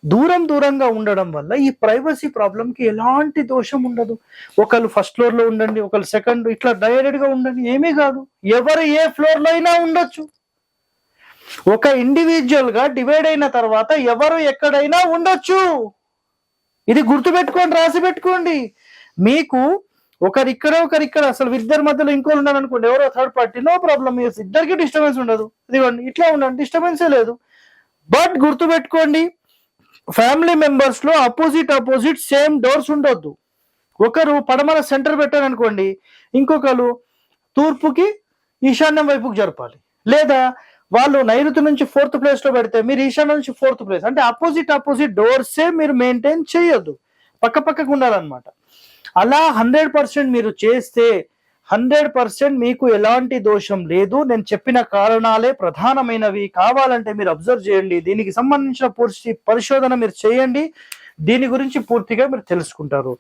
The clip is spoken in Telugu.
దూరం దూరంగా ఉండడం వల్ల ఈ ప్రైవసీ ప్రాబ్లంకి ఎలాంటి దోషం ఉండదు. ఒకళ్ళు ఫస్ట్ ఫ్లోర్ లో ఉండండి, ఒకళ్ళు సెకండ్, ఇట్లా డైరెక్ట్ గా ఉండండి, ఏమీ కాదు. ఎవరు ఏ ఫ్లోర్ లో అయినా ఉండొచ్చు. ఒక ఇండివిజువల్ గా డివైడ్ అయిన తర్వాత ఎవరు ఎక్కడైనా ఉండొచ్చు. ఇది గుర్తుపెట్టుకోండి, రాసి పెట్టుకోండి. మీకు ఒకరిక్కడ ఒకరిక్కడ, అసలు ఇద్దరి మధ్యలో ఇంకోరు ఉన్నారు అనుకోండి, ఎవరో థర్డ్ పార్టీ, నో ప్రాబ్లం, ఇద్దరికి డిస్టర్బెన్స్ ఉండదు. ఇదిగోండి ఇట్లా ఉండండి, డిస్టర్బెన్సే లేదు. బట్ గుర్తుపెట్టుకోండి, ఫ్యామిలీ మెంబర్స్ లో అపోజిట్ సేమ్ డోర్స్ ఉండొద్దు. ఒకరు పడమర సెంటర్ పెట్టారు అనుకోండి, ఇంకొకరు తూర్పుకి ఈశాన్యం వైపుకి జరపాలి. లేదా వాళ్ళు నైరుతి నుంచి 4th ప్లేస్ లో పెడితే మీరు ఈశాన్యం నుంచి 4th ప్లేస్, అంటే అపోజిట్ డోర్సే మీరు మెయింటైన్ చేయొద్దు, పక్క పక్కకు ఉండాలన్నమాట. అలా 100% మీరు చేస్తే 100% మీకు ఎలాంటి దోషం లేదు. నేను చెప్పిన కారణాలే ప్రధానమైనవి. కావాలంటే మీరు అబ్జర్వ్ చేయండి, దీనికి సంబంధించిన పూర్తి పరిశోధన మీరు చేయండి, దీని గురించి పూర్తిగా మీరు తెలుసుకుంటారు.